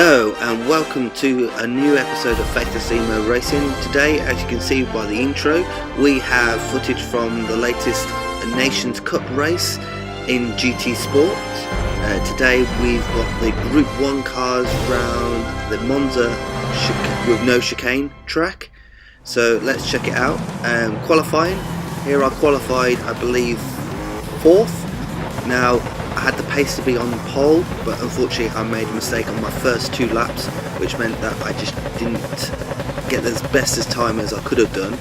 Hello and welcome to a new episode of Faithlessemo Racing. Today, as you can see by the intro, we have footage from the latest Nations Cup race in GT Sport. Today we've got the Group 1 cars round the Monza with no chicane track. So let's check it out. Qualifying, here I qualified I believe 4th. Now I had the pace to be on pole, but unfortunately I made a mistake on my first 2 laps, which meant that I just didn't get as best as time as I could have done.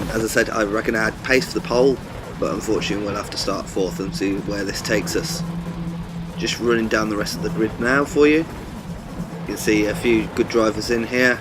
As I said, I reckon I had pace for the pole, but unfortunately we'll have to start 4th and see where this takes us. Just running down the rest of the grid now for you. You can see a few good drivers in here.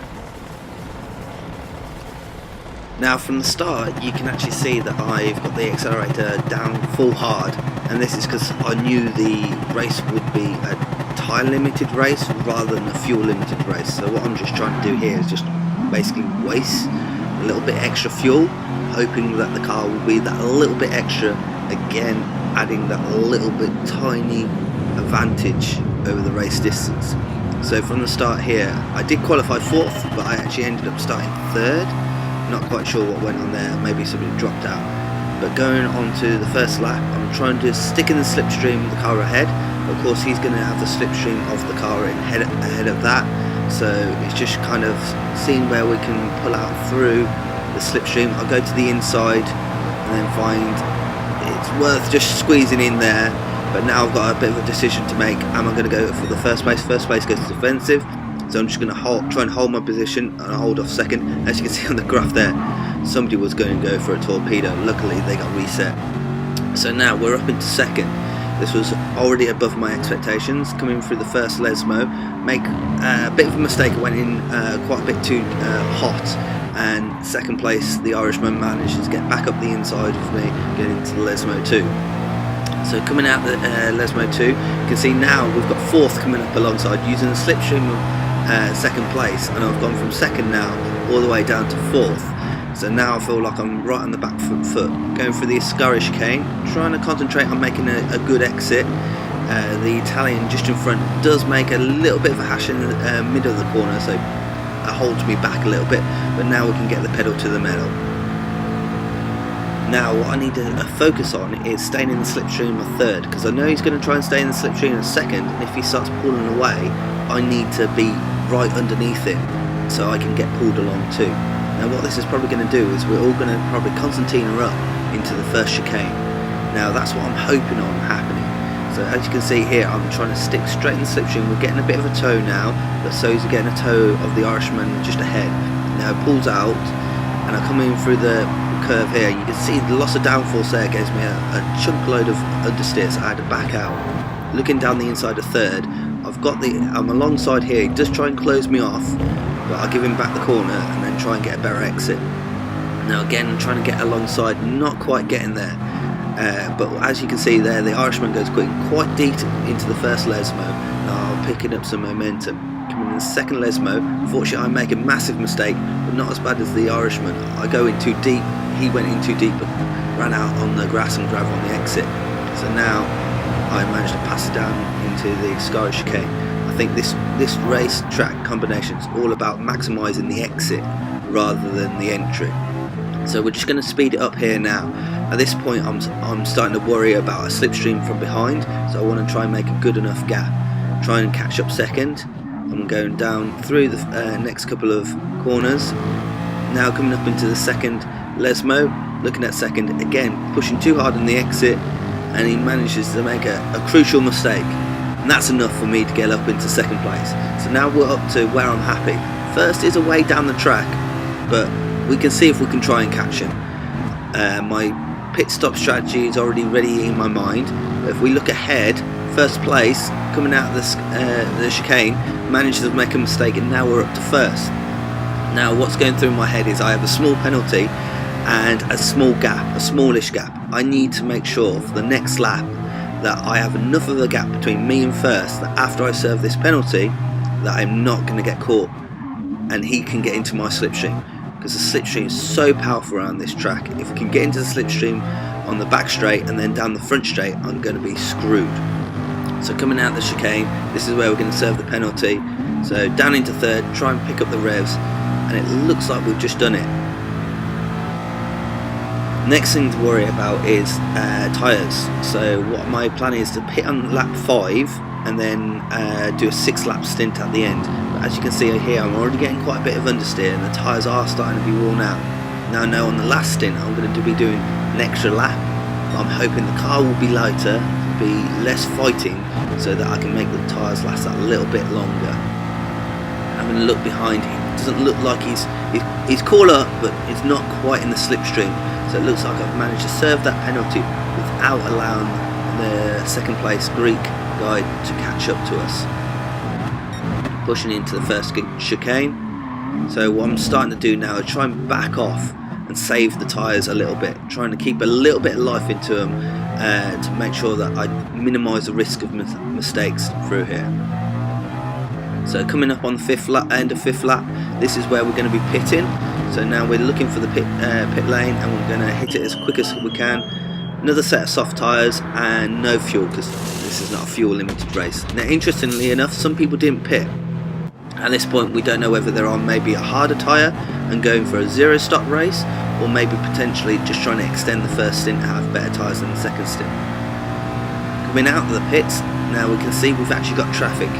Now from the start you can actually see that I've got the accelerator down full hard, and this is because I knew the race would be a tyre limited race rather than a fuel limited race. So what I'm just trying to do here is just basically waste a little bit extra fuel, hoping that the car will be that little bit extra, again adding that little bit tiny advantage over the race distance. So from the start here I did qualify 4th, but I actually ended up starting 3rd. Not quite sure what went on there, maybe somebody dropped out. But going on to the first lap, I'm trying to stick in the slipstream of the car ahead. Of course he's going to have the slipstream of the car ahead of that, so it's just kind of seeing where we can pull out through the slipstream. I'll go to the inside and then find it's worth just squeezing in there. But now I've got a bit of a decision to make. Am I going to go for the first place? First place goes to defensive. So I'm just going to try and hold my position and hold off second. As you can see on the graph there, somebody was going to go for a torpedo. Luckily they got reset. So now we're up into second. This was already above my expectations. Coming through the first Lesmo, make a bit of a mistake. I went in quite a bit too hot, and second place the Irishman manages to get back up the inside of me, getting into the Lesmo 2. So coming out the Lesmo 2, you can see now we've got 4th coming up alongside, using the slipstream of second place, and I've gone from second now all the way down to 4th. So now I feel like I'm right on the back foot, going through the Ascari chicane, trying to concentrate on making a good exit. The Italian just in front does make a little bit of a hash in the middle of the corner, so it holds me back a little bit, but now we can get the pedal to the metal. Now what I need to focus on is staying in the slipstream of 3rd, because I know he's going to try and stay in the slipstream of 2nd, and if he starts pulling away I need to be right underneath him so I can get pulled along too. Now what this is probably going to do is we're all going to probably concertina up into the first chicane. Now that's what I'm hoping on happening. So as you can see here, I'm trying to stick straight in the slipstream. We're getting a bit of a toe now, but so he's getting a toe of the Irishman just ahead. Now it pulls out and I come in through the curve here. You can see the loss of downforce there gives me a chunk load of understeer, so I had to back out. Looking down the inside of 3rd, I'm alongside here. He does try and close me off, but I'll give him back the corner and then try and get a better exit. Now again, I'm trying to get alongside, not quite getting there. But as you can see there, the Irishman goes quite deep into the first Lesmo. Now I'm picking up some momentum. Coming in the second Lesmo, unfortunately I make a massive mistake, but not as bad as the Irishman. I go in too deep, he went in too deep and ran out on the grass and gravel on the exit. So now I managed to pass it down into the Ascari chicane. I think this race track combination is all about maximising the exit rather than the entry. So we're just going to speed it up here now. At this point I'm starting to worry about a slipstream from behind, so I want to try and make a good enough gap. Try and catch up second. I'm going down through the next couple of corners. Now coming up into the second Lesmo, looking at second, again pushing too hard on the exit, and he manages to make a crucial mistake, and that's enough for me to get up into second place. So now we're up to where I'm happy. First is a way down the track, but we can see if we can try and catch him. My pit stop strategy is already ready in my mind. If we look ahead, first place coming out of the chicane manages to make a mistake, and now we're up to 1st. Now what's going through my head is I have a small penalty and a small gap, a smallish gap. I need to make sure for the next lap that I have enough of a gap between me and 1st, that after I serve this penalty that I'm not going to get caught and he can get into my slipstream, because the slipstream is so powerful around this track. If we can get into the slipstream on the back straight and then down the front straight, I'm going to be screwed. So coming out the chicane, this is where we're going to serve the penalty. So down into third, try and pick up the revs, and it looks like we've just done it. Next thing to worry about is tyres. So what my plan is to pit on lap 5 and then do a 6-lap stint at the end. But as you can see here, I'm already getting quite a bit of understeer and the tyres are starting to be worn out. Now I know on the last stint I'm going to be doing an extra lap, but I'm hoping the car will be lighter, be less fighting, so that I can make the tyres last that little bit longer. Having a look behind, he doesn't look like he's caught up, but it's not quite in the slipstream. So it looks like I've managed to serve that penalty without allowing the second place Greek guy to catch up to us. Pushing into the first chicane. So what I'm starting to do now is try and back off and save the tyres a little bit, trying to keep a little bit of life into them to make sure that I minimise the risk of mistakes through here. So coming up on the end of fifth lap, this is where we're going to be pitting. So now we're looking for the pit lane, and we're going to hit it as quick as we can. Another set of soft tyres and no fuel, because this is not a fuel limited race. Now interestingly enough, some people didn't pit. At this point we don't know whether they're on maybe a harder tyre and going for a 0-stop race, or maybe potentially just trying to extend the first stint and have better tyres than the second stint. Coming out of the pits, now we can see we've actually got traffic.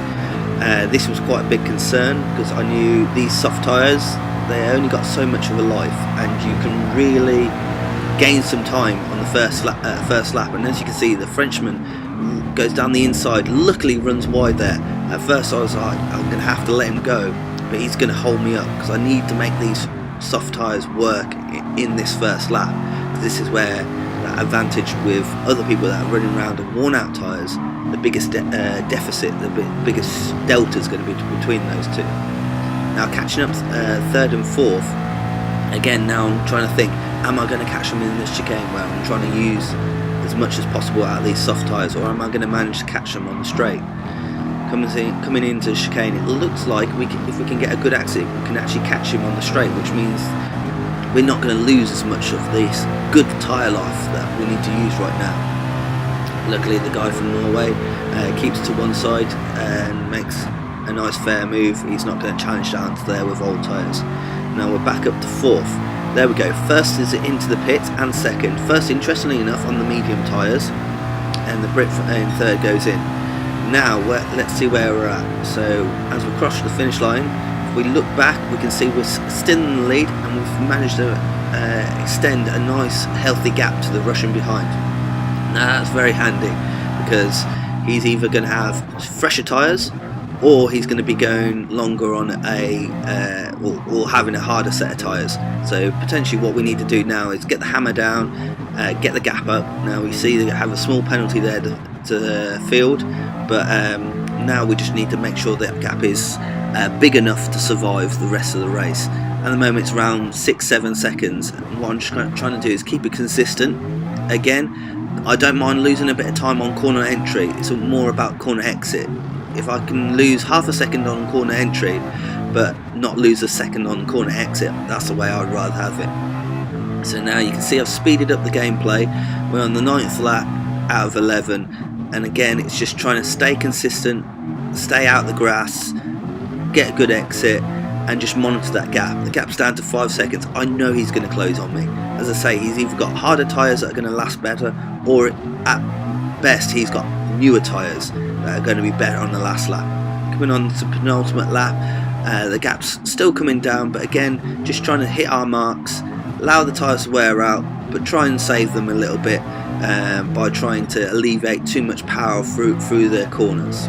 This was quite a big concern, because I knew these soft tyres, they only got so much of a life, and you can really gain some time on the first lap. And as you can see, the Frenchman goes down the inside, luckily runs wide there. At first I was like, I'm going to have to let him go, but he's going to hold me up, because I need to make these soft tyres work in this first lap. This is where that advantage with other people that are running around with worn out tyres, the biggest deficit, the biggest delta is going to be between those two. Now catching up third and fourth, again now I'm trying to think, am I going to catch them in this chicane where I'm trying to use as much as possible out of these soft tyres, or am I going to manage to catch them on the straight? Coming into the chicane, it looks like if we can get a good exit, we can actually catch him on the straight, which means we're not going to lose as much of this good tyre life that we need to use right now. Luckily the guy from Norway keeps to one side and makes a nice fair move. He's not going to challenge down to there with old tyres. Now we're back up to fourth. There we go, first is into the pit and second. First, interestingly enough, on the medium tyres, and the Brit in third goes in. Now let's see where we're at. So as we cross the finish line, if we look back, we can see we're still in the lead, and we've managed to extend a nice healthy gap to the Russian behind. Now that's very handy, because he's either going to have fresher tyres, or he's going to be going longer on or having a harder set of tyres. So potentially what we need to do now is get the hammer down, get the gap up. Now we see they have a small penalty there to field, but now we just need to make sure that gap is big enough to survive the rest of the race. At the moment it's around 6-7 seconds, and what I'm just trying to do is keep it consistent. Again, I don't mind losing a bit of time on corner entry, it's more about corner exit. If I can lose half a second on corner entry but not lose a second on corner exit, that's the way I'd rather have it. So now you can see I've speeded up the gameplay. We're on the 9th lap out of 11, and again it's just trying to stay consistent, stay out the grass, get a good exit, and just monitor that gap. The gap's down to 5 seconds. I know he's going to close on me. As I say, he's either got harder tyres that are going to last better, or at best he's got newer tyres that are going to be better on the last lap. Coming on to penultimate lap, the gap's still coming down, but again just trying to hit our marks, allow the tyres to wear out, but try and save them a little bit by trying to alleviate too much power through the corners.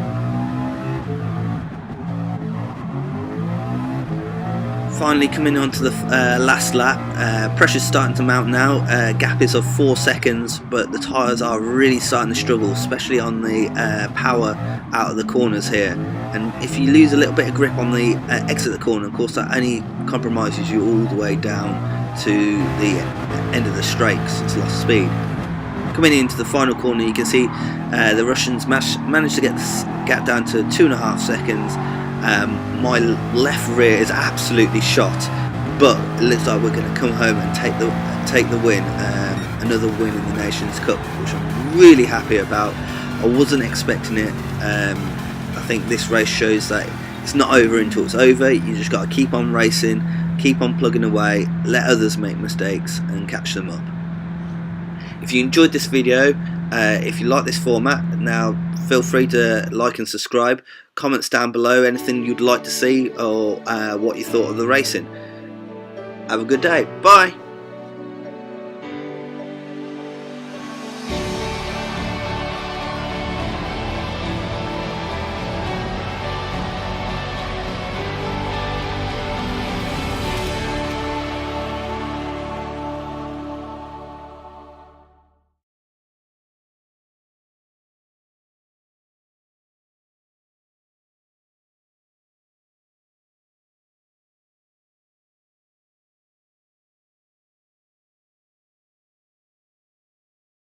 Finally coming on to the last lap, pressure's starting to mount now. Gap is of 4 seconds, but the tyres are really starting to struggle, especially on the power out of the corners here. And if you lose a little bit of grip on the exit of the corner, of course that only compromises you all the way down to the end of the straight, because it's lost speed. Coming into the final corner, you can see the Russians managed to get this gap down to 2.5 seconds. My left rear is absolutely shot, but it looks like we're going to come home and take the win, another win in the Nations Cup, which I'm really happy about. I I wasn't expecting it. I think this race shows that it's not over until it's over. You just got to keep on racing, keep on plugging away, let others make mistakes and catch them up. If you enjoyed this video, if you like this format, now feel free to like and subscribe. Comments down below anything you'd like to see or what you thought of the racing. Have a good day. Bye.